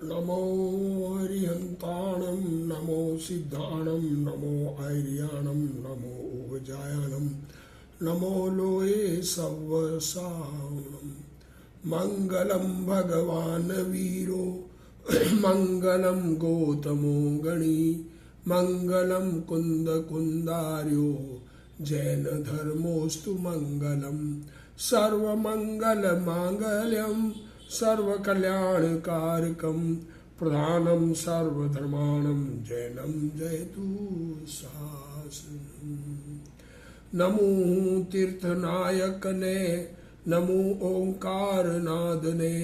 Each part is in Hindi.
नमो हरिहंताणं नमो सिद्धाणं नमो ऐर्याणं नमो उवजायाणं नमो लोये सवसावणं मंगलम भगवान वीरो मंगलम गौतमो गणी मंगलम कुंद कुंदार्यो जैन धर्मोस्तु मंगलम सर्वमंगल मांगल्यम सर्वकल्याणकारकं प्रधानं सर्वधर्माणं जैनं जयतु शासनम्। नमो तीर्थनायकने नमो ओंकारनादने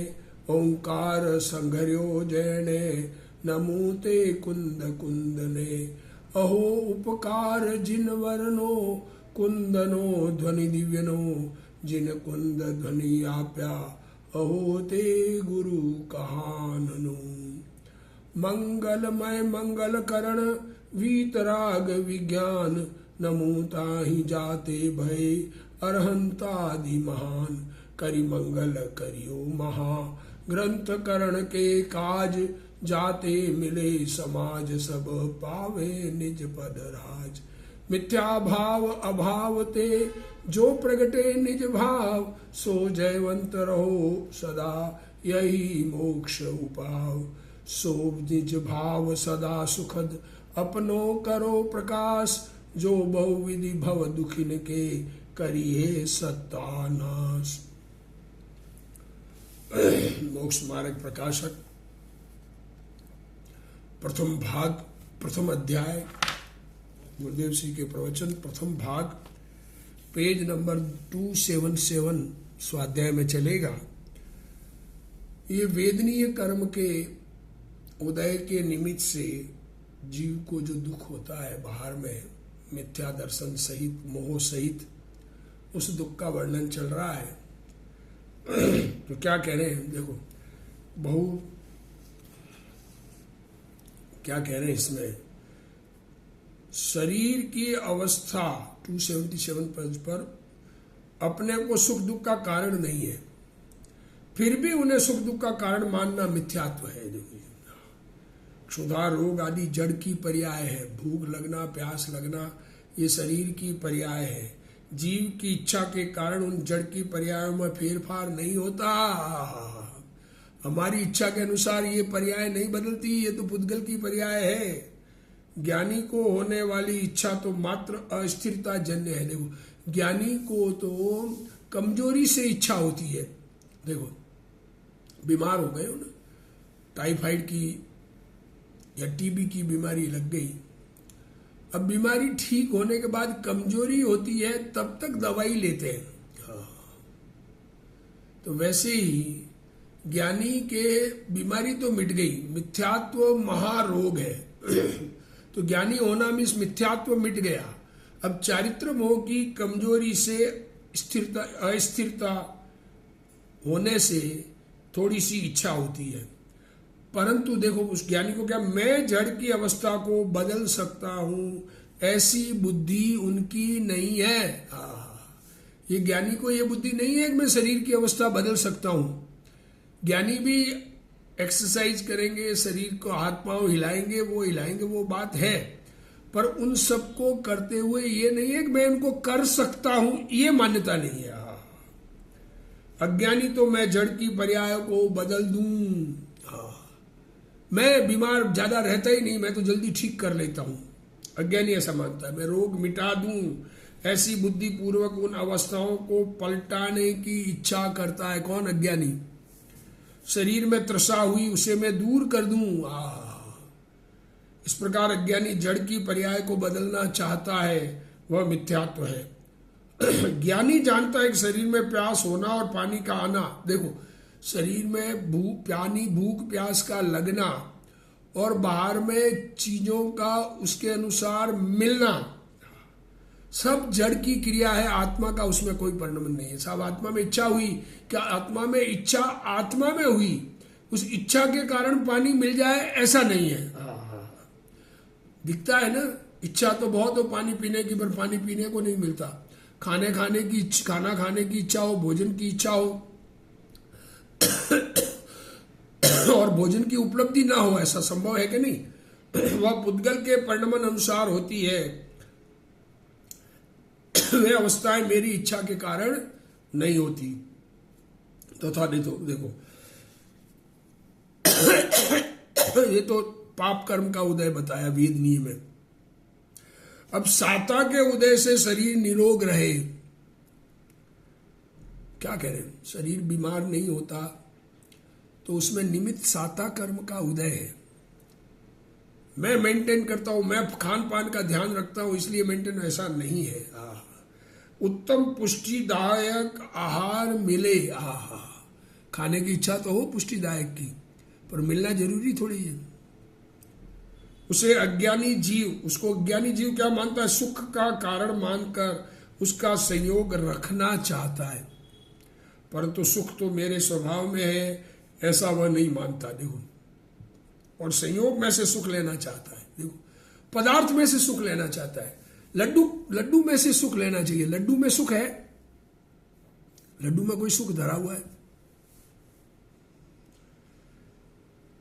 ओंकार संघर्यो जयने नमो ते कुंद कुंदने अहो उपकार जिन वर्णो कुंदनो ध्वनि दिव्यनो जिन कुंद ध्वनि आप्या अहो ते गुरु कहाननु। मंगलमय मंगल करण वीतराग विज्ञान नमो ताहि जाते भय अरहंतादि महान करि मंगल करियो महा ग्रंथ करण के काज जाते मिले समाज सब पावे निज पद राज मिथ्या भाव अभाव ते जो प्रगटे निज भाव सो जयवंत रहो सदा यही मोक्ष उपाव सो निज भाव सदा सुखद अपनो करो प्रकाश जो बहुविधि भव दुखिन के करिए सत्तानाश। मोक्ष मार्ग प्रकाशक प्रथम भाग प्रथम अध्याय गुरुदेव श्री के प्रवचन प्रथम भाग पेज नंबर 277 स्वाध्याय में चलेगा। ये वेदनीय कर्म के उदय के निमित्त से जीव को जो दुख होता है बाहर में मिथ्या दर्शन सहित मोह सहित उस दुख का वर्णन चल रहा है। तो क्या कह रहे हैं देखो क्या कह रहे हैं इसमें शरीर की अवस्था 277 पेज पर अपने को सुख दुख का कारण नहीं है फिर भी उन्हें सुख दुख का कारण मानना मिथ्यात्व है। क्षुधा रोग आदि जड़ की पर्याय है। भूख लगना प्यास लगना ये शरीर की पर्याय है। जीव की इच्छा के कारण उन जड़ की पर्यायों में फेरफार नहीं होता। हमारी इच्छा के अनुसार ये पर्याय नहीं बदलती। ये तो पुद्गल की पर्याय है। ज्ञानी को होने वाली इच्छा तो मात्र अस्थिरता जन्य है। देखो ज्ञानी को तो कमजोरी से इच्छा होती है। देखो बीमार हो गए हो ना, टाइफाइड की या टीबी की बीमारी लग गई, अब बीमारी ठीक होने के बाद कमजोरी होती है तब तक दवाई लेते हैं। तो वैसे ही ज्ञानी के बीमारी तो मिट गई, मिथ्यात्व महारोग है। तो ज्ञानी होना मीन्स मिथ्यात्व मिट गया। अब चारित्र मोह की कमजोरी से स्थिरता अस्थिरता होने से थोड़ी सी इच्छा होती है। परंतु देखो उस ज्ञानी को क्या, मैं जड़ की अवस्था को बदल सकता हूं ऐसी बुद्धि उनकी नहीं है। ये ज्ञानी को ये बुद्धि नहीं है कि मैं शरीर की अवस्था बदल सकता हूं। ज्ञानी भी एक्सरसाइज करेंगे, शरीर को हाथ पांव हिलाएंगे, वो बात है, पर उन सबको करते हुए ये नहीं है कि मैं उनको कर सकता हूं, ये मान्यता नहीं है। अज्ञानी तो मैं जड़ की पर्याय को बदल दूं, मैं बीमार ज्यादा रहता ही नहीं, मैं तो जल्दी ठीक कर लेता हूं। अज्ञानी ऐसा मानता है, मैं रोग मिटा दूं, ऐसी बुद्धि पूर्वक उन अवस्थाओं को पलटाने की इच्छा करता है। कौन? अज्ञानी। शरीर में तृषा हुई उसे मैं दूर कर दूं। इस प्रकार अज्ञानी जड़ की पर्याय को बदलना चाहता है, वह मिथ्यात्व है। ज्ञानी जानता है कि शरीर में प्यास होना और पानी का आना, देखो शरीर में भूख प्यास का लगना और बाहर में चीजों का उसके अनुसार मिलना सब जड़ की क्रिया है। आत्मा का उसमें कोई परिणाम नहीं है। साहब आत्मा में इच्छा हुई, क्या आत्मा में इच्छा आत्मा में हुई, उस इच्छा के कारण पानी मिल जाए ऐसा नहीं है। दिखता है ना, इच्छा तो बहुत हो पानी पीने की, पर पानी पीने को नहीं मिलता। खाना खाने की इच्छा हो, भोजन की इच्छा हो, और भोजन की उपलब्धि ना हो, ऐसा संभव है कि नहीं? वह पुद्गल के परिणमन अनुसार होती है। वे अवस्थाएं मेरी इच्छा के कारण नहीं होती। तथा देखो ये तो पाप कर्म का उदय बताया वेद नियम में। अब साता के उदय से शरीर निरोग रहे, क्या कह रहे हैं? शरीर बीमार नहीं होता तो उसमें निमित्त साता कर्म का उदय है। मैं मेंटेन करता हूं, मैं खान पान का ध्यान रखता हूं इसलिए मेंटेन, ऐसा नहीं है। उत्तम पुष्टिदायक आहार मिले, खाने की इच्छा तो हो पुष्टिदायक की, पर मिलना जरूरी थोड़ी है। उसे अज्ञानी जीव, उसको अज्ञानी जीव क्या मानता है? सुख का कारण मानकर उसका संयोग रखना चाहता है, परंतु सुख तो मेरे स्वभाव में है ऐसा वह नहीं मानता। देखो, और संयोग में से सुख लेना चाहता है। देखो, पदार्थ में से सुख लेना चाहता है। लड्डू में से सुख लेना चाहिए। लड्डू में सुख है? लड्डू में कोई सुख धरा हुआ है?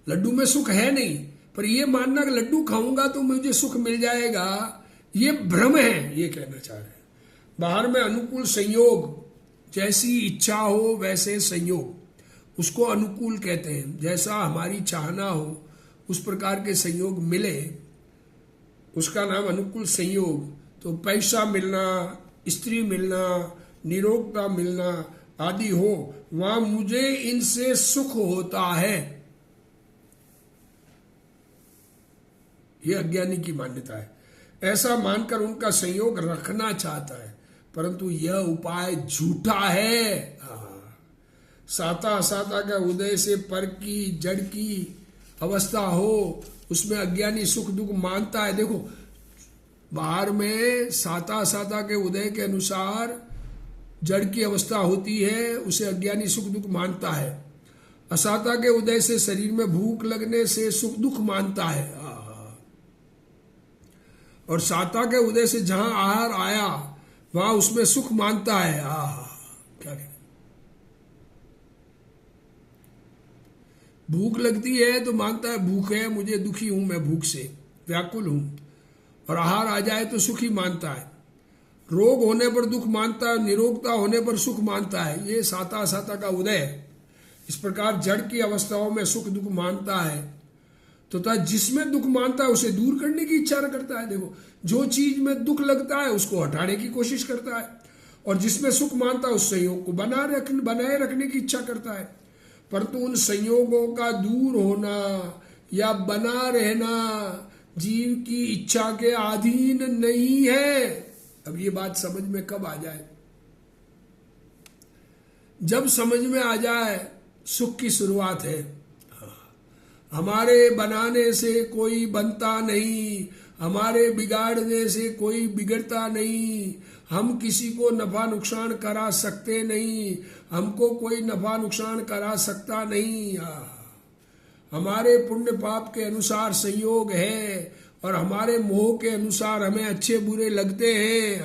लड्डू में सुख है नहीं। पर यह मानना कि लड्डू खाऊंगा तो मुझे सुख मिल जाएगा, ये भ्रम है, ये कहना चाह रहे हैं। बाहर में अनुकूल संयोग, जैसी इच्छा हो वैसे संयोग, उसको अनुकूल कहते हैं। जैसा हमारी चाहना हो उस प्रकार के संयोग मिले, उसका नाम अनुकूल संयोग। तो पैसा मिलना, स्त्री मिलना, निरोगता मिलना आदि हो, वहां मुझे इनसे सुख होता है, यह अज्ञानी की मान्यता है। ऐसा मानकर उनका संयोग रखना चाहता है, परंतु यह उपाय झूठा है। साता असाता का उदय से पर की जड़ की अवस्था हो, उसमें अज्ञानी सुख दुख मानता है। देखो, बाहर में साता असाता के उदय के अनुसार जड़ की अवस्था होती है, उसे अज्ञानी सुख दुख मानता है। असाता के उदय से शरीर में भूख लगने से सुख दुख मानता है, और साता के उदय से जहां आहार आया वहां उसमें सुख मानता है। क्या कहते, भूख लगती है तो मानता है भूख है, मुझे दुखी हूं, मैं भूख से व्याकुल हूं, और आहार आ जाए तो सुखी मानता है। रोग होने पर दुख मानता है, निरोगता होने पर सुख मानता है। ये साता असाता का उदय है। इस प्रकार जड़ की अवस्थाओं में सुख दुख मानता है, तो जिसमें दुख मानता है उसे दूर करने की इच्छा करता है। देखो, जो चीज में दुख लगता है उसको हटाने की कोशिश करता है, और जिसमें सुख मानता है उस संयोग को बनाए रखने की इच्छा करता है। परंतु उन संयोगों का दूर होना या बना रहना जीव की इच्छा के अधीन नहीं है। अब ये बात समझ में कब आ जाए? जब समझ में आ जाए सुख की शुरुआत है। हमारे बनाने से कोई बनता नहीं, हमारे बिगाड़ने से कोई बिगड़ता नहीं, हम किसी को नफा नुकसान करा सकते नहीं, हमको कोई नफा नुकसान करा सकता नहीं। हमारे पुण्य पाप के अनुसार संयोग है, और हमारे मोह के अनुसार हमें अच्छे बुरे लगते हैं।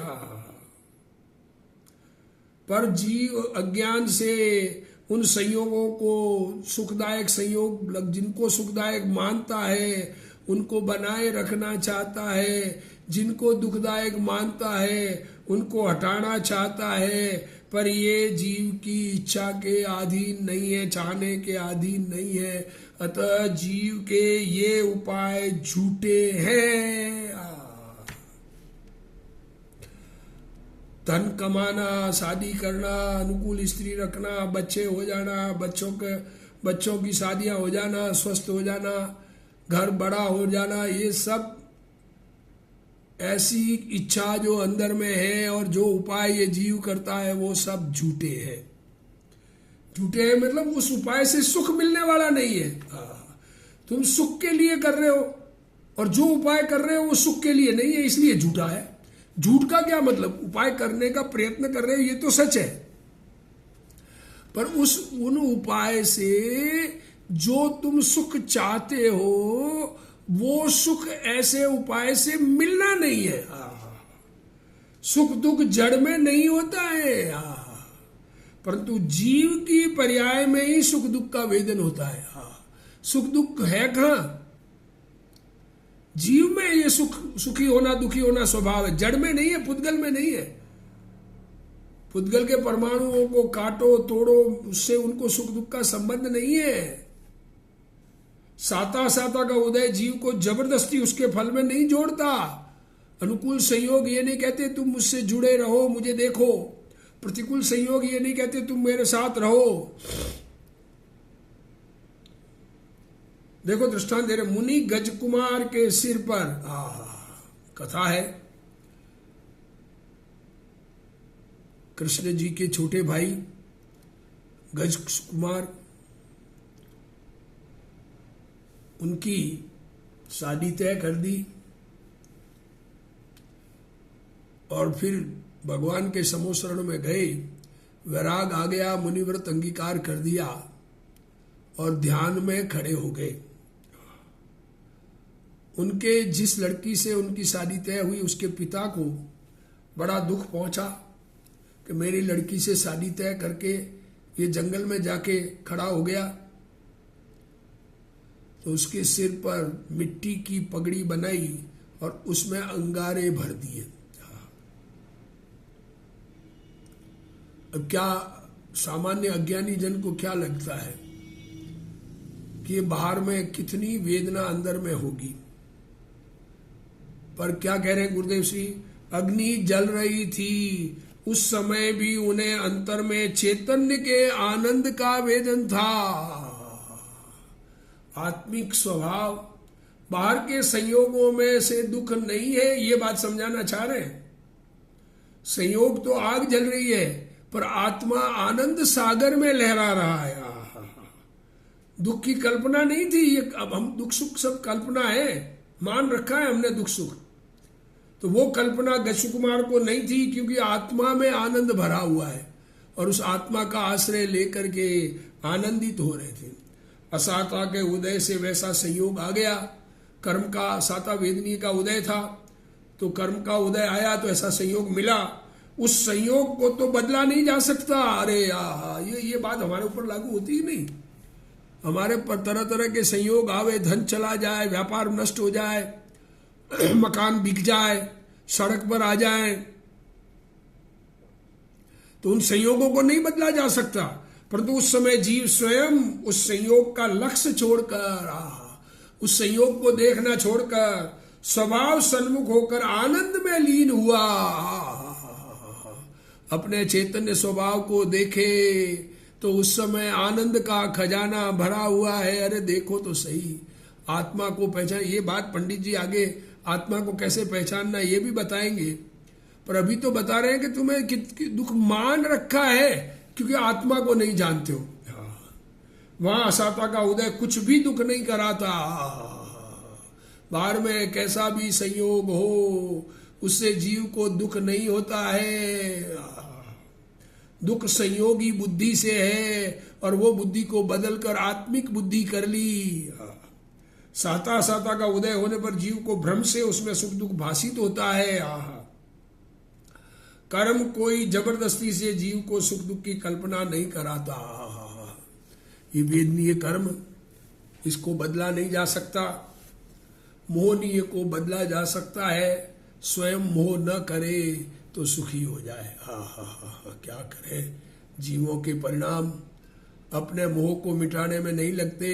पर जीव अज्ञान से उन संयोगों को सुखदायक संयोग, जिनको सुखदायक मानता है उनको बनाए रखना चाहता है, जिनको दुखदायक मानता है उनको हटाना चाहता है। पर ये जीव की इच्छा के अधीन नहीं है, चाहने के अधीन नहीं है। अतः जीव के ये उपाय झूठे हैं। धन कमाना, शादी करना, अनुकूल स्त्री रखना, बच्चे हो जाना, बच्चों की शादियां हो जाना, स्वस्थ हो जाना, घर बड़ा हो जाना, ये सब ऐसी इच्छा जो अंदर में है और जो उपाय ये जीव करता है वो सब झूठे हैं। झूठे हैं मतलब उस उपाय से सुख मिलने वाला नहीं है। तुम सुख के लिए कर रहे हो, और जो उपाय कर रहे हो वो सुख के लिए नहीं है, इसलिए झूठा है। झूठ का क्या मतलब? उपाय करने का प्रयत्न कर रहे हो ये तो सच है, पर उन उपाय से जो तुम सुख चाहते हो वो सुख ऐसे उपाय से मिलना नहीं है। सुख दुख जड़ में नहीं होता है, परंतु जीव की पर्याय में ही सुख दुख का वेदन होता है। सुख दुख है कहां? जीव में ये सुखी होना दुखी होना स्वभाव है, जड़ में नहीं है, पुद्गल में नहीं है। पुद्गल के परमाणुओं को काटो तोड़ो, उससे उनको सुख दुख का संबंध नहीं है। साता साता का उदय जीव को जबरदस्ती उसके फल में नहीं जोड़ता। अनुकूल संयोग ये नहीं कहते तुम मुझसे जुड़े रहो, मुझे देखो। प्रतिकूल संयोग ये नहीं कहते तुम मेरे साथ रहो। देखो दृष्टांत दे रहे, मुनि गज कुमार के सिर पर, कथा है, कृष्ण जी के छोटे भाई गज कुमार, उनकी शादी तय कर दी और फिर भगवान के समोशरण में गए, वैराग आ गया, मुनिव्रत अंगीकार कर दिया और ध्यान में खड़े हो गए। उनके जिस लड़की से उनकी शादी तय हुई उसके पिता को बड़ा दुख पहुंचा कि मेरी लड़की से शादी तय करके ये जंगल में जाके खड़ा हो गया। तो उसके सिर पर मिट्टी की पगड़ी बनाई और उसमें अंगारे भर दिए। अब क्या सामान्य अज्ञानी जन को क्या लगता है कि बाहर में कितनी वेदना अंदर में होगी, पर क्या कह रहे हैं गुरुदेव श्री, अग्नि जल रही थी उस समय भी उन्हें अंतर में चैतन्य के आनंद का वेदन था। आत्मिक स्वभाव बाहर के संयोगों में से दुख नहीं है, ये बात समझाना चाह रहे हैं। संयोग तो आग जल रही है पर आत्मा आनंद सागर में लहरा रहा है। दुख की कल्पना नहीं थी ये, अब हम दुख सुख सब कल्पना है, मान रखा है हमने दुख सुख, तो वो कल्पना गज कुमार को नहीं थी क्योंकि आत्मा में आनंद भरा हुआ है और उस आत्मा का आश्रय लेकर के आनंदित हो रहे थे। असाता के उदय से वैसा संयोग आ गया, कर्म का साता वेदनी का उदय था तो कर्म का उदय आया तो ऐसा संयोग मिला। उस संयोग को तो बदला नहीं जा सकता। अरे यार ये बात हमारे ऊपर लागू होती ही नहीं। हमारे पर तरह तरह के संयोग आवे, धन चला जाए, व्यापार नष्ट हो जाए, मकान बिक जाए, सड़क पर आ जाए, तो उन संयोगों को नहीं बदला जा सकता। परंतु उस समय जीव स्वयं उस संयोग का लक्ष्य छोड़कर, उस संयोग को देखना छोड़कर स्वभाव सन्मुख होकर आनंद में लीन हुआ। अपने चैतन्य स्वभाव को देखे तो उस समय आनंद का खजाना भरा हुआ है। अरे देखो तो सही, आत्मा को पहचान। ये बात पंडित जी आगे आत्मा को कैसे पहचानना ये भी बताएंगे, पर अभी तो बता रहे हैं कि तुम्हें दुख मान रखा है क्योंकि आत्मा को नहीं जानते हो। वहां असाता का उदय कुछ भी दुख नहीं कराता। बाहर में कैसा भी संयोग हो उससे जीव को दुख नहीं होता है। दुख संयोगी बुद्धि से है और वो बुद्धि को बदलकर आत्मिक बुद्धि कर ली। साता साता का उदय होने पर जीव को भ्रम से उसमें सुख दुख भाषित होता है। कर्म कोई जबरदस्ती से जीव को सुख दुख की कल्पना नहीं कराता। ये वेदनीय कर्म, इसको बदला नहीं जा सकता। मोहनीय को बदला जा सकता है, स्वयं मोह न करे तो सुखी हो जाए। क्या करे, जीवों के परिणाम अपने मोह को मिटाने में नहीं लगते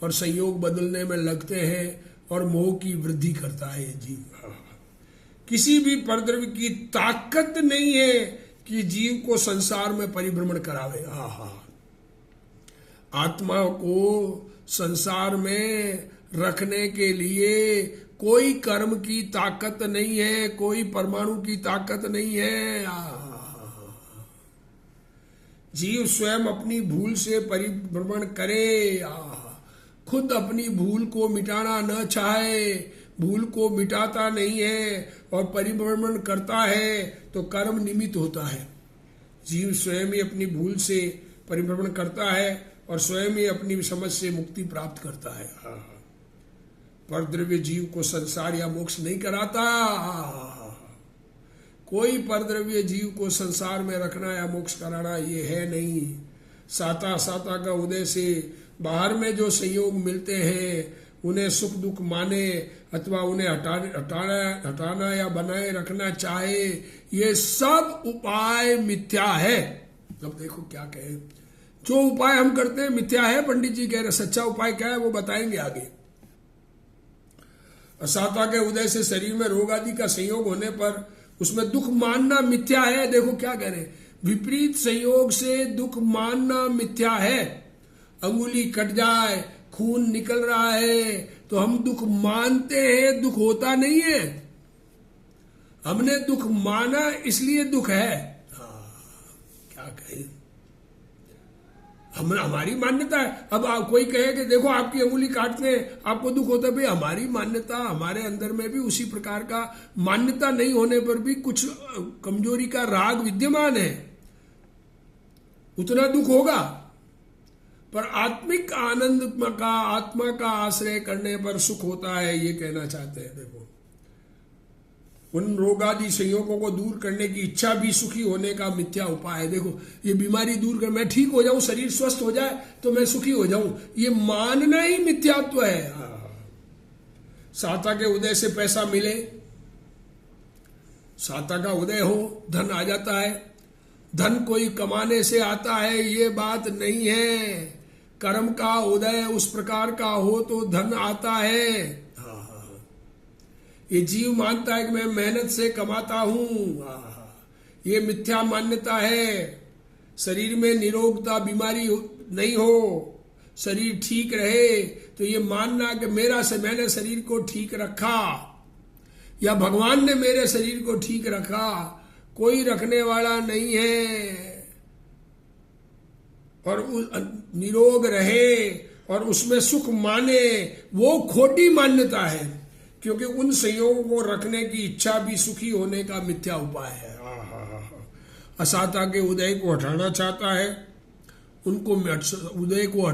और संयोग बदलने में लगते हैं और मोह की वृद्धि करता है जीव। किसी भी परद्रव्य की ताकत नहीं है कि जीव को संसार में परिभ्रमण करावे। आत्मा को संसार में रखने के लिए कोई कर्म की ताकत नहीं है, कोई परमाणु की ताकत नहीं है। जीव स्वयं अपनी भूल से परिभ्रमण करे, खुद अपनी भूल को मिटाना न चाहे, भूल को मिटाता नहीं है और परिभ्रमण करता है तो कर्म निमित्त होता है। जीव स्वयं ही अपनी भूल से परिभ्रमण करता है और स्वयं ही अपनी समझ से मुक्ति प्राप्त करता है। परद्रव्य जीव को संसार या मोक्ष नहीं कराता। कोई परद्रव्य जीव को संसार में रखना या मोक्ष कराना ये है नहीं। साता साता का उदय से बाहर में जो संयोग मिलते हैं उन्हें सुख दुख माने अथवा उन्हें हटाना या बनाए रखना चाहे, ये सब उपाय मिथ्या है। अब देखो क्या कहे, जो उपाय हम करते हैं मिथ्या है, पंडित जी कह रहे। सच्चा उपाय क्या है वो बताएंगे आगे। असाता के उदय से शरीर में रोग आदि का संयोग होने पर उसमें दुख मानना मिथ्या है। देखो क्या कह रहे, विपरीत संयोग से दुख मानना मिथ्या है। अंगुली कट जाए, खून निकल रहा है तो हम दुख मानते हैं, दुख होता नहीं है। हमने दुख माना इसलिए दुख है। क्या कहे, हमारी मान्यता है। अब कोई कहे कि देखो आपकी अंगुली काटते हैं आपको दुख होता है, भाई हमारी मान्यता, हमारे अंदर में भी उसी प्रकार का मान्यता नहीं होने पर भी कुछ कमजोरी का राग विद्यमान है, उतना दुख होगा। पर आत्मिक आनंद का, आत्मा का आश्रय करने पर सुख होता है, ये कहना चाहते हैं। देखो उन रोगादि संयोगों को दूर करने की इच्छा भी सुखी होने का मिथ्या उपाय है। देखो ये बीमारी दूर कर, मैं ठीक हो जाऊं, शरीर स्वस्थ हो जाए तो मैं सुखी हो जाऊं, ये मानना ही मिथ्यात्व है। साता के उदय से पैसा मिले, साता का उदय हो, धन आ जाता है। धन कोई कमाने से आता है ये बात नहीं है। कर्म का उदय उस प्रकार का हो तो धन आता है। ये जीव मानता है कि मैं मेहनत से कमाता हूं, ये मिथ्या मान्यता है। शरीर में निरोगता, बीमारी नहीं हो, शरीर ठीक रहे तो ये मानना कि मैंने शरीर को ठीक रखा या भगवान ने मेरे शरीर को ठीक रखा, कोई रखने वाला नहीं है। और निरोग रहे और उसमें सुख माने, वो खोटी मान्यता है, क्योंकि उन संयोगों को रखने की इच्छा भी सुखी होने का मिथ्या उपाय है। असाता के उदय को हटाना चाहता है, उनको उदय को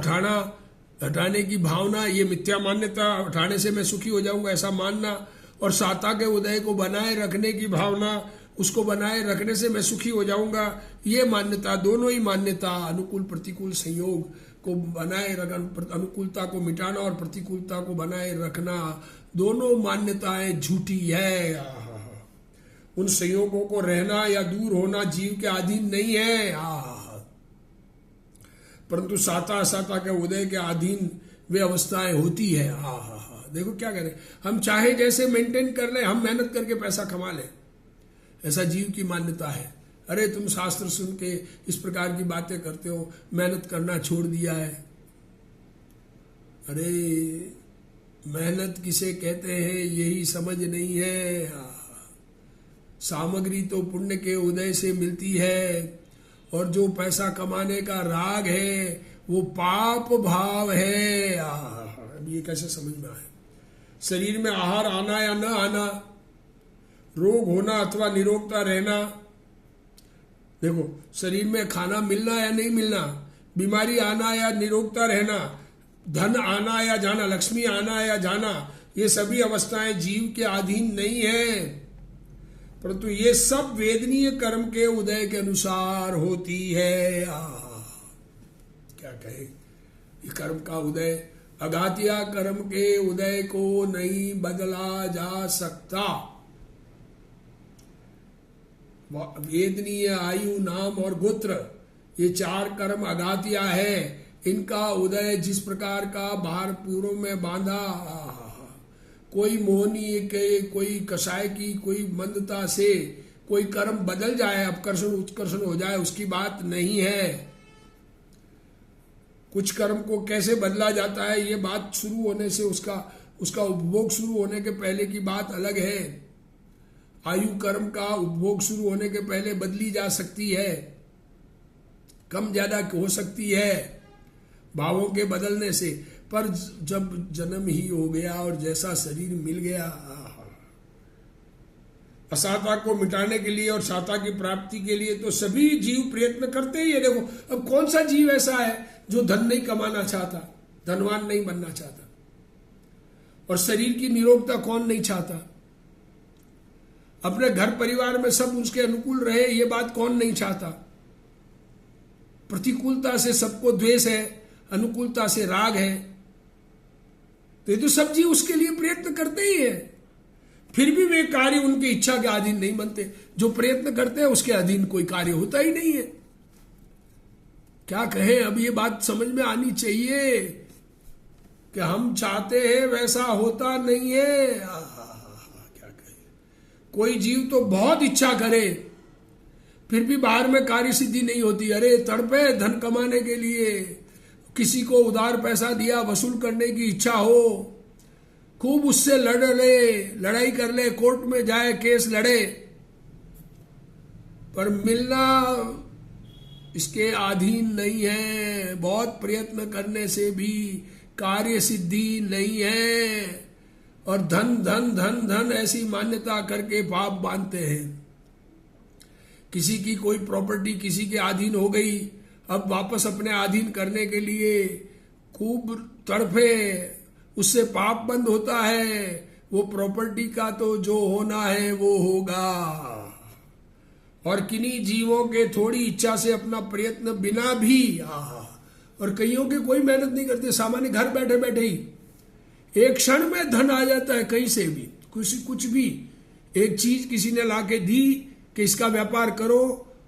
हटाने की भावना, ये मिथ्या मान्यता, हटाने से मैं सुखी हो जाऊंगा ऐसा मानना, और साता के उदय को बनाए रखने की भावना, उसको बनाए रखने से मैं सुखी हो जाऊंगा, ये मान्यता, दोनों ही मान्यता, अनुकूल प्रतिकूल संयोग को बनाए रखना, अनुकूलता को मिटाना और प्रतिकूलता को बनाए रखना, दोनों मान्यताएं झूठी है। उन संयोगों को रहना या दूर होना जीव के अधीन नहीं है, परंतु साता असाता के उदय के अधीन वे अवस्थाएं होती है। देखो क्या करें, हम चाहे जैसे मेंटेन कर ले, हम मेहनत करके पैसा कमा ले, ऐसा जीव की मान्यता है। अरे तुम शास्त्र सुन के इस प्रकार की बातें करते हो, मेहनत करना छोड़ दिया है। अरे मेहनत किसे कहते हैं यही समझ नहीं है। सामग्री तो पुण्य के उदय से मिलती है, और जो पैसा कमाने का राग है वो पाप भाव है। अब ये कैसे समझ में आए? शरीर में आहार आना या न आना, रोग होना अथवा निरोगता रहना, देखो शरीर में खाना मिलना या नहीं मिलना, बीमारी आना या निरोगता रहना, धन आना या जाना, लक्ष्मी आना या जाना, ये सभी अवस्थाएं जीव के अधीन नहीं है, परंतु ये सब वेदनीय कर्म के उदय के अनुसार होती है। क्या कहे, ये कर्म का उदय, अघातिया कर्म के उदय को नहीं बदला जा सकता। वेदनीय, आयु, नाम और गोत्र, ये चार कर्म अघातिया है। इनका उदय जिस प्रकार का बाहर पूर्व में बांधा, कोई मोहनी के, कोई कषाय की, कोई मंदता से कोई कर्म बदल जाए, अपकर्षण उत्कर्षण हो जाए, उसकी बात नहीं है। कुछ कर्म को कैसे बदला जाता है, ये बात शुरू होने से, उसका उपभोग शुरू होने के पहले की बात अलग है। आयु कर्म का उपभोग शुरू होने के पहले बदली जा सकती है, कम ज्यादा हो सकती है भावों के बदलने से, पर जब जन्म ही हो गया और जैसा शरीर मिल गया, असाता को मिटाने के लिए और साता की प्राप्ति के लिए तो सभी जीव प्रयत्न करते ही है। देखो अब कौन सा जीव ऐसा है जो धन नहीं कमाना चाहता, धनवान नहीं बनना चाहता, और शरीर की निरोगता कौन नहीं चाहता, अपने घर परिवार में सब उसके अनुकूल रहे, ये बात कौन नहीं चाहता। प्रतिकूलता से सबको द्वेष है, अनुकूलता से राग है, तो ये तो सब जीव उसके लिए प्रयत्न करते ही है, फिर भी वे कार्य उनकी इच्छा के अधीन नहीं बनते। जो प्रयत्न करते हैं उसके अधीन कोई कार्य होता ही नहीं है। क्या कहें, अब ये बात समझ में आनी चाहिए कि हम चाहते हैं वैसा होता नहीं है। क्या कहें, कोई जीव तो बहुत इच्छा करे फिर भी बाहर में कार्य सिद्धि नहीं होती। अरे तड़पे धन कमाने के लिए, किसी को उधार पैसा दिया वसूल करने की इच्छा हो, खूब उससे लड़ ले, लड़ाई कर ले, कोर्ट में जाए केस लड़े, पर मिलना इसके अधीन नहीं है। बहुत प्रयत्न करने से भी कार्य सिद्धि नहीं है। और धन धन धन धन ऐसी मान्यता करके पाप बांधते हैं। किसी की कोई प्रॉपर्टी किसी के अधीन हो गई, अब वापस अपने अधीन करने के लिए खूब तड़फे, उससे पाप बंद होता है। वो प्रॉपर्टी का तो जो होना है वो होगा। और किन्हीं जीवों के थोड़ी इच्छा से अपना प्रयत्न बिना भी, और कईयों के कोई मेहनत नहीं करते, सामान्य घर बैठे बैठे ही एक क्षण में धन आ जाता है कहीं से भी। कुछ भी एक चीज किसी ने लाके दी कि इसका व्यापार करो,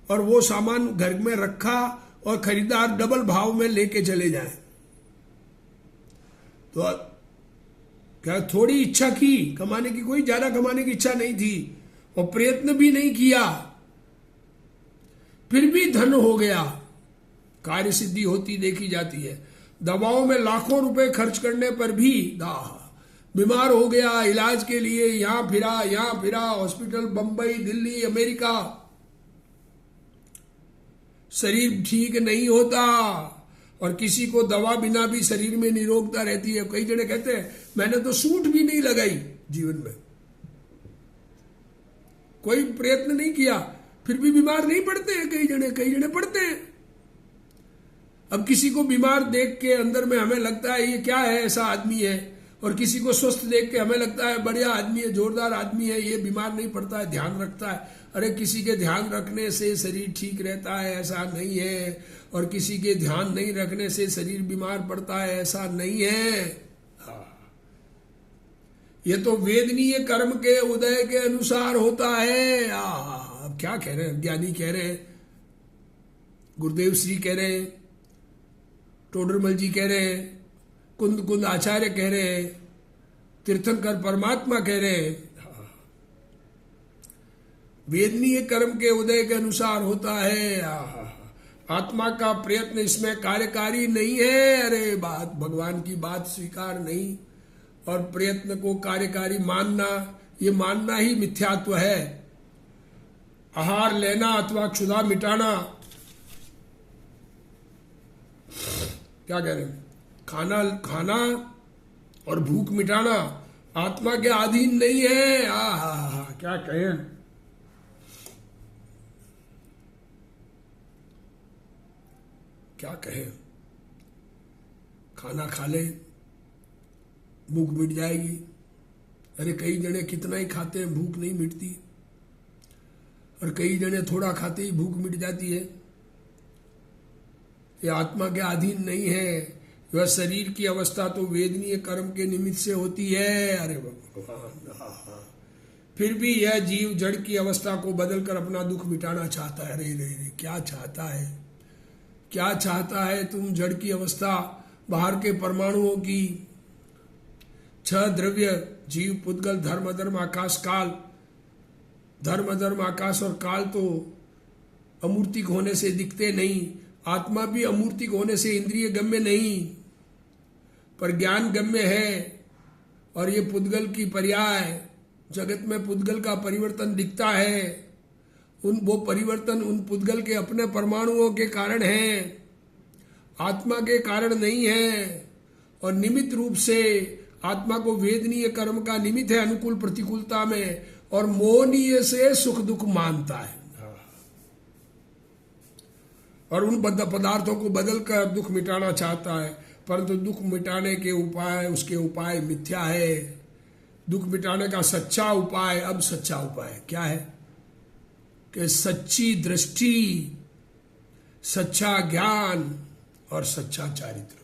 और वो सामान घर में रखा और खरीदार डबल भाव में लेके चले जाए। तो क्या थोड़ी इच्छा की कमाने की, कोई ज्यादा कमाने की इच्छा नहीं थी और प्रयत्न भी नहीं किया, फिर भी धन हो गया, कार्य सिद्धि होती देखी जाती है। दवाओं में लाखों रुपए खर्च करने पर भी बीमार हो गया, इलाज के लिए यहां फिरा हॉस्पिटल, बंबई, दिल्ली, अमेरिका, शरीर ठीक नहीं होता। और किसी को दवा बिना भी शरीर में निरोगता रहती है। कई जने कहते हैं मैंने तो सूट भी नहीं लगाई जीवन में, कोई प्रयत्न नहीं किया, फिर भी बीमार नहीं पड़ते हैं। कई जने पड़ते हैं। अब किसी को बीमार देख के अंदर में हमें लगता है ये क्या है, ऐसा आदमी है, और किसी को स्वस्थ देख के हमें लगता है बढ़िया आदमी है, जोरदार आदमी है, ये बीमार नहीं पड़ता है, ध्यान रखता है। अरे किसी के ध्यान रखने से शरीर ठीक रहता है, ऐसा नहीं है। और किसी के ध्यान नहीं रखने से शरीर बीमार पड़ता है, ऐसा नहीं है। ये तो वेदनीय कर्म के उदय के अनुसार होता है। अब क्या कह रहे हैं, ज्ञानी कह रहे हैं, गुरुदेव श्री कह रहे हैं, टोडरमल जी कह रहे हैं, कुंद आचार्य कह रहे हैं, तीर्थंकर परमात्मा कह रहे हैं। वेदनीय कर्म के उदय के अनुसार होता है। आत्मा का प्रयत्न इसमें कार्यकारी नहीं है। अरे बात भगवान की बात स्वीकार नहीं, और प्रयत्न को कार्यकारी मानना, ये मानना ही मिथ्यात्व है। आहार लेना अथवा क्षुधा मिटाना, क्या कह रहे हैं, खाना और भूख मिटाना आत्मा के अधीन नहीं है। क्या कहें, क्या कहें। खाना खा ले भूख मिट जाएगी। अरे कई जने कितना ही खाते हैं भूख नहीं मिटती, और कई जने थोड़ा खाते ही भूख मिट जाती है। ये आत्मा के अधीन नहीं है। वह शरीर की अवस्था तो वेदनीय कर्म के निमित्त से होती है। अरे भगवान, फिर भी यह जीव जड़ की अवस्था को बदलकर अपना दुख मिटाना चाहता है। अरे क्या चाहता है, क्या चाहता है तुम? जड़ की अवस्था, बाहर के परमाणुओं की 6 द्रव्य, जीव, पुद्गल, धर्म, अधर्म, आकाश, काल। धर्म, अधर्म, आकाश और काल तो अमूर्तिक होने से दिखते नहीं। आत्मा भी अमूर्तिक होने से इंद्रिय गम्य नहीं, पर ज्ञान गम्य है। और ये पुद्गल की पर्याय, जगत में पुद्गल का परिवर्तन दिखता है। वो परिवर्तन उन पुद्गल के अपने परमाणुओं के कारण है, आत्मा के कारण नहीं है। और निमित्त रूप से आत्मा को वेदनीय कर्म का निमित्त है अनुकूल प्रतिकूलता में, और मोहनीय से सुख दुख मानता है, और उन पदार्थों को बदलकर दुख मिटाना चाहता है। परंतु दुख मिटाने के उपाय, उसके उपाय मिथ्या है। दुख मिटाने का सच्चा उपाय, अब सच्चा उपाय क्या है कि सच्ची दृष्टि, सच्चा ज्ञान और सच्चा चारित्र।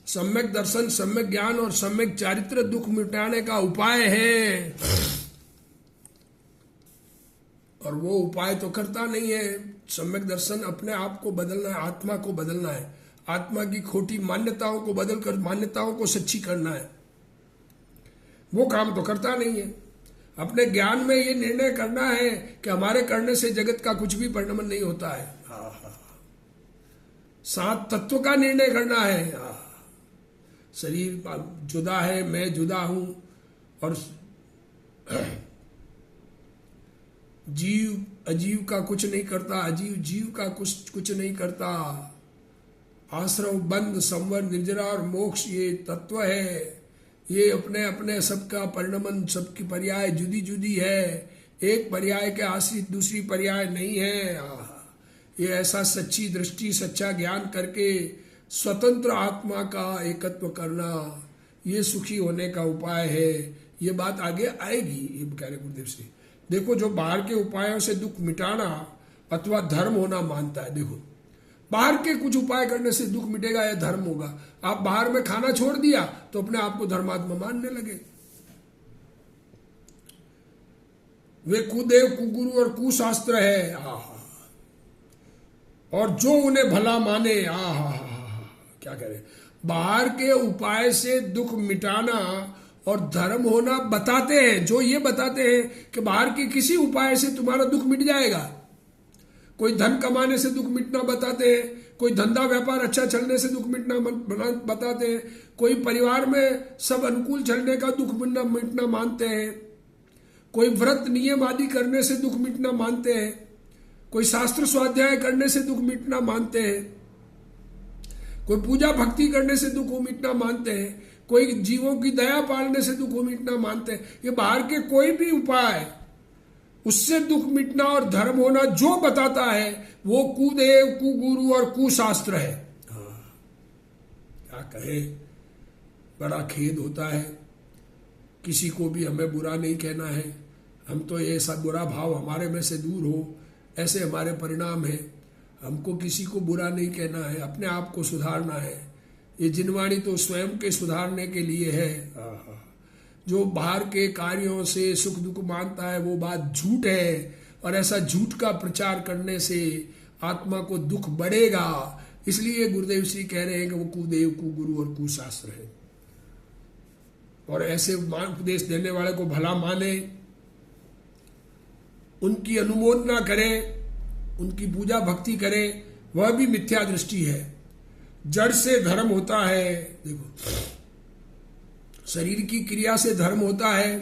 सम्यक दर्शन, सम्यक ज्ञान और सम्यक चारित्र दुख मिटाने का उपाय है, और वो उपाय तो करता नहीं है। सम्यक दर्शन अपने आप को बदलना है, आत्मा को बदलना है, आत्मा की खोटी मान्यताओं को बदलकर मान्यताओं को सच्ची करना है। वो काम तो करता नहीं है। अपने ज्ञान में ये निर्णय करना है कि हमारे करने से जगत का कुछ भी परिणाम नहीं होता है। सात तत्व का निर्णय करना है। शरीर जुदा है, मैं जुदा हूं, और जीव अजीव का कुछ नहीं करता, अजीव जीव का कुछ नहीं करता। आश्रव, बंध, संवर, निर्जरा और मोक्ष ये तत्व है। ये अपने अपने सबका परिणमन, सबकी पर्याय जुदी जुदी है। एक पर्याय के आश्रित दूसरी पर्याय नहीं है। ये ऐसा सच्ची दृष्टि, सच्चा ज्ञान करके स्वतंत्र आत्मा का एकत्व करना, ये सुखी होने का उपाय है। ये बात आगे आएगी। ये कह रहे गुरुदेव श्री, देखो जो बाहर के उपायों से दुख मिटाना अथवा धर्म होना मानता है, देखो बाहर के कुछ उपाय करने से दुख मिटेगा या धर्म होगा। आप बाहर में खाना छोड़ दिया तो अपने आप को धर्मात्मा मानने लगे। वे कुदेव, कुगुरु और कुशास्त्र है। और जो उन्हें भला माने, क्या कह रहे, बाहर के उपाय से दुख मिटाना और धर्म होना बताते हैं। जो ये बताते हैं कि बाहर के किसी उपाय से तुम्हारा दुख मिट जाएगा। कोई धन कमाने से दुख मिटना बताते हैं, कोई धंधा व्यापार अच्छा चलने से दुख मिटना बताते हैं, कोई परिवार में सब अनुकूल चलने का दुख मिटना मानते हैं, कोई व्रत नियम आदि करने से दुख मिटना मानते हैं, कोई शास्त्र स्वाध्याय करने से दुख मिटना मानते हैं, कोई पूजा भक्ति करने से दुख मिटना मानते हैं, कोई जीवों की दया पालने से दुख मिटना मानते हैं। ये बाहर के कोई भी उपाय उससे दुख मिटना और धर्म होना जो बताता है वो कुदेव, कुगुरु और कुशास्त्र है। क्या कहे, बड़ा खेद होता है। किसी को भी हमें बुरा नहीं कहना है। हम तो ये सब बुरा भाव हमारे में से दूर हो, ऐसे हमारे परिणाम है। हमको किसी को बुरा नहीं कहना है, अपने आप को सुधारना है। ये जिनवाणी तो स्वयं के सुधारने के लिए है। जो बाहर के कार्यों से सुख दुख मानता है वो बात झूठ है, और ऐसा झूठ का प्रचार करने से आत्मा को दुख बढ़ेगा। इसलिए गुरुदेव श्री कह रहे हैं कि वो कुदेव, कुगुरु और कुशास्त्र है। और ऐसे उपदेश देने वाले को भला माने, उनकी अनुमोदना करें, उनकी पूजा भक्ति करें, वह भी मिथ्या दृष्टि है। जड़ से धर्म होता है। देखो, शरीर की क्रिया से धर्म होता है।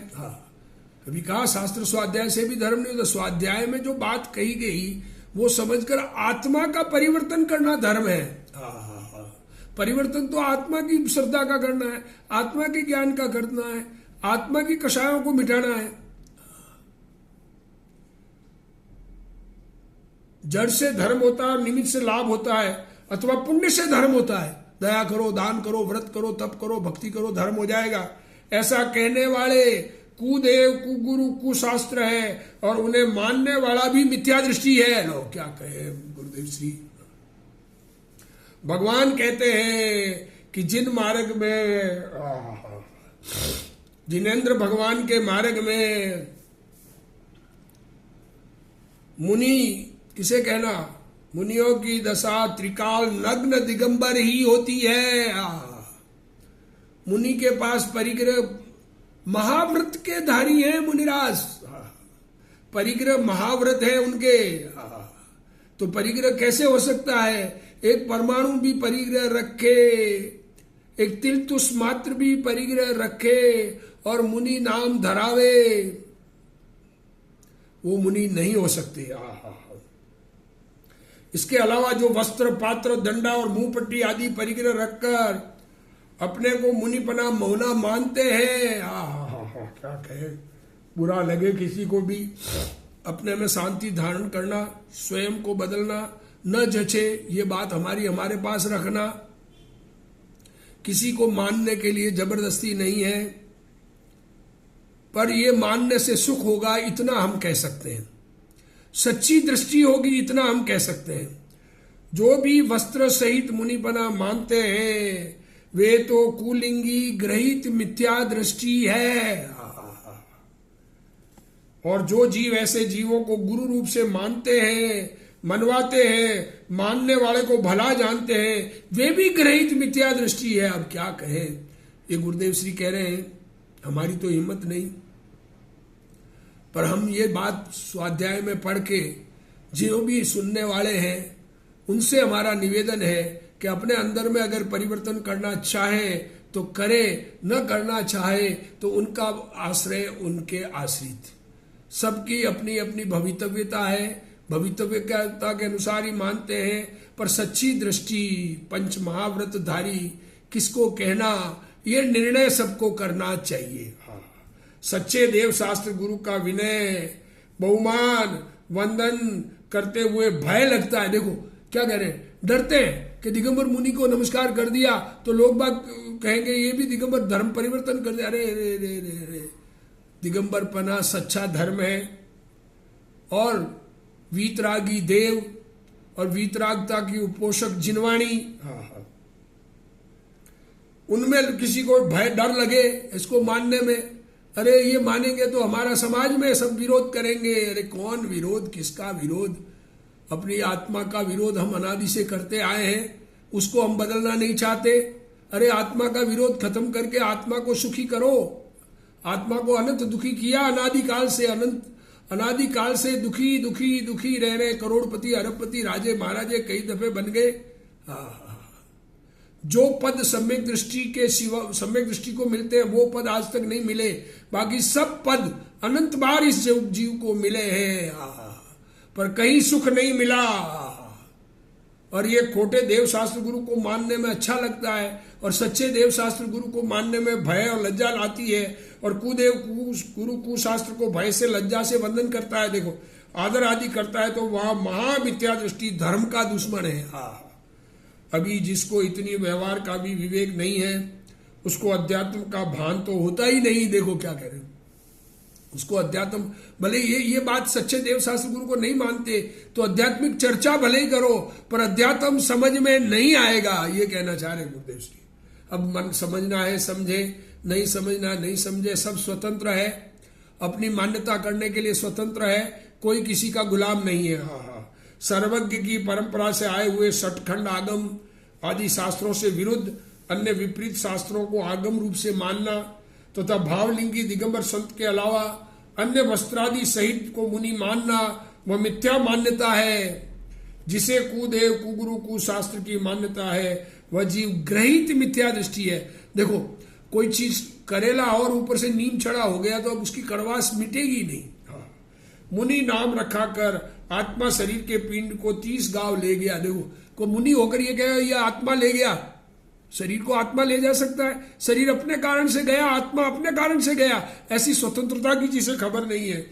अभी कहा शास्त्र स्वाध्याय से भी धर्म नहीं होता। स्वाध्याय में जो बात कही गई वो समझकर आत्मा का परिवर्तन करना धर्म है। परिवर्तन तो आत्मा की श्रद्धा का करना है, आत्मा के ज्ञान का करना है, आत्मा की कषायों को मिटाना है। जड़ से धर्म होता है, निमित्त से लाभ होता है, अथवा पुण्य से धर्म होता है। दया करो, दान करो, व्रत करो, तप करो, भक्ति करो, धर्म हो जाएगा। ऐसा कहने वाले कुदेव, कुगुरु, कुशास्त्र है, और उन्हें मानने वाला भी मिथ्या दृष्टि है। लो क्या कहे गुरुदेव श्री। भगवान कहते हैं कि जिन मार्ग में, जिनेन्द्र भगवान के मार्ग में मुनि, किसे कहना, मुनियों की दशा त्रिकाल नग्न दिगंबर ही होती है। मुनि के पास परिग्रह महाव्रत के धारी हैं मुनिराज। परिग्रह महाव्रत है उनके। तो परिग्रह कैसे हो सकता है? एक परमाणु भी परिग्रह रखे, एक तिलतुष मात्र भी परिग्रह रखे और मुनि नाम धरावे, वो मुनि नहीं हो सकते। इसके अलावा जो वस्त्र, पात्र, दंडा और मुंह पट्टी आदि परिग्रह रखकर अपने को मुनिपना मौना मानते हैं, क्या कहे, बुरा लगे किसी को भी। अपने में शांति धारण करना, स्वयं को बदलना, न जचे ये बात हमारे पास रखना, किसी को मानने के लिए जबरदस्ती नहीं है, पर ये मानने से सुख होगा इतना हम कह सकते हैं। सच्ची दृष्टि होगी इतना हम कह सकते हैं। जो भी वस्त्र सहित मुनिपना मानते हैं वे तो कुलिंगी ग्रहित मिथ्या दृष्टि है। और जो जीव ऐसे जीवों को गुरु रूप से मानते हैं, मनवाते हैं, मानने वाले को भला जानते हैं, वे भी ग्रहित मिथ्या दृष्टि है। अब क्या कहें, ये गुरुदेव श्री कह रहे हैं, हमारी तो हिम्मत नहीं, पर हम ये बात स्वाध्याय में पढ़ के जो भी सुनने वाले हैं उनसे हमारा निवेदन है कि अपने अंदर में अगर परिवर्तन करना चाहे तो करे, न करना चाहे तो उनका आश्रय उनके आश्रित। सबकी अपनी अपनी भवितव्यता है, भवितव्यता के अनुसार ही मानते हैं, पर सच्ची दृष्टि पंच महाव्रतधारी किसको कहना, ये निर्णय सबको करना चाहिए। सच्चे देव शास्त्र गुरु का विनय, बहुमान, वंदन करते हुए भय लगता है। देखो क्या कह रहे हैं, डरते हैं कि दिगंबर मुनि को नमस्कार कर दिया तो लोग बाग कहेंगे ये भी दिगंबर धर्म परिवर्तन कर दिया। अरे रे रे रे रे, दिगंबर पना सच्चा धर्म है। और वीतरागी देव और वीतरागता की उपोषक जिनवाणी, उनमें किसी को भय डर लगे इसको मानने में, अरे ये मानेंगे तो हमारा समाज में सब विरोध करेंगे। अरे कौन विरोध, किसका विरोध, अपनी आत्मा का विरोध हम अनादि से करते आए हैं, उसको हम बदलना नहीं चाहते। अरे आत्मा का विरोध खत्म करके आत्मा को सुखी करो। आत्मा को अनंत दुखी किया अनादिकाल से, अनादिकाल से दुखी दुखी दुखी रह रहे, करोड़पति अरबपति राजे महाराजे कई दफे बन गए। जो पद सम्यक दृष्टि के सिवा, सम्यक दृष्टि को मिलते हैं वो पद आज तक नहीं मिले, बाकी सब पद अनंत बार इस जीव को मिले हैं, पर कहीं सुख नहीं मिला। और ये खोटे देव शास्त्र गुरु को मानने में अच्छा लगता है, और सच्चे देव शास्त्र गुरु को मानने में भय और लज्जा लाती है। और कुदेव गुरु कुशास्त्र को भय से लज्जा से वंदन करता है, देखो आदर आदि करता है, तो वहां महामिथ्या दृष्टि धर्म का दुश्मन है। अभी जिसको इतनी व्यवहार का भी विवेक नहीं है उसको अध्यात्म का भान तो होता ही नहीं। देखो क्या कह रहे हो, उसको अध्यात्म, भले ये बात सच्चे देव शास्त्र गुरु को नहीं मानते तो आध्यात्मिक चर्चा भले ही करो, पर अध्यात्म समझ में नहीं आएगा, ये कहना चाह रहे गुरुदेव श्री। अब मन समझना है समझे, नहीं समझना नहीं समझे, सब स्वतंत्र है, अपनी मान्यता करने के लिए स्वतंत्र है, कोई किसी का गुलाम नहीं है। सर्वज्ञ की परंपरा से आए हुए सठखंड आगम आदि शास्त्रों से विरुद्ध अन्य विपरीत शास्त्रों को आगम रूप से मानना तथा भावलिंगी दिगंबर संत के अलावा अन्य वस्त्रादि सहित को मुनि मानना, वह मिथ्या मान्यता है। जिसे कुदेव कुगुरु कुशास्त्र की मान्यता है वह जीव ग्रहित मिथ्या दृष्टि है। देखो कोई चीज करेला और ऊपर से नीम चढ़ा हो गया तो अब उसकी कड़वास मिटेगी नहीं। मुनि नाम रखा कर आत्मा शरीर के पिंड को 30 गांव ले गया। देखो को मुनि होकर ये कहेगा ये आत्मा ले गया, शरीर को आत्मा ले जा सकता है, शरीर अपने कारण से गया, आत्मा अपने कारण से गया, ऐसी स्वतंत्रता की जिसे खबर नहीं है।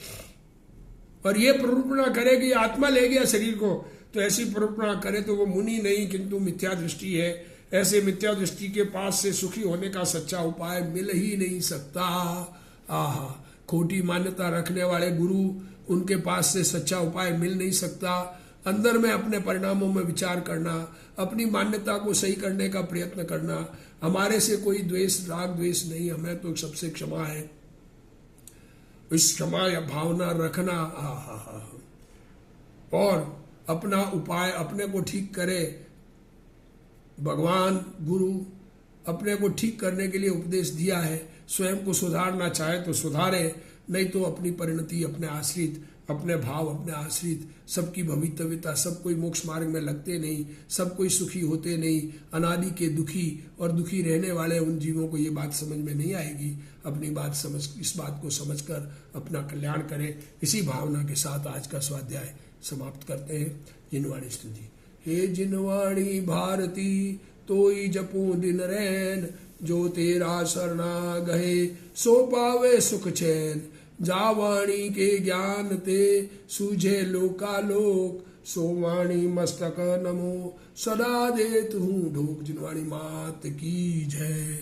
और ये प्ररूपणा करे कि आत्मा ले गया शरीर को, तो ऐसी प्ररूपणा करे तो वो मुनि नहीं किंतु मिथ्या दृष्टि है। ऐसे मिथ्या दृष्टि के पास से सुखी होने का सच्चा उपाय मिल ही नहीं सकता। खोटी मान्यता रखने वाले गुरु, उनके पास से सच्चा उपाय मिल नहीं सकता। अंदर में अपने परिणामों में विचार करना, अपनी मान्यता को सही करने का प्रयत्न करना। हमारे से कोई द्वेष राग द्वेष नहीं, हमें तो सबसे क्षमा है, इस क्षमा या भावना रखना। और अपना उपाय अपने को ठीक करे। भगवान गुरु अपने को ठीक करने के लिए उपदेश दिया है, स्वयं को सुधारना चाहे तो सुधारे, नहीं तो अपनी परिणति अपने आश्रित, अपने भाव अपने आश्रित, सबकी भवितव्यता, सब कोई मोक्ष मार्ग में लगते नहीं, सब कोई सुखी होते नहीं, अनादि के दुखी और दुखी रहने वाले उन जीवों को ये बात समझ में नहीं आएगी। अपनी बात समझ, इस बात को समझकर अपना कल्याण करें। इसी भावना के साथ आज का स्वाध्याय समाप्त करते हैं। जिनवाणी स्तुति। हे जिनवाणी भारती तोई जपू दिन रैन, जो तेरा शरणा गहे सो पावे सुख चैन। जावाणी के ज्ञान ते सूझे लोकालोक, सो वाणी मस्तक नमो सदा दे तू ढोक। जिनवाणी मात की जय।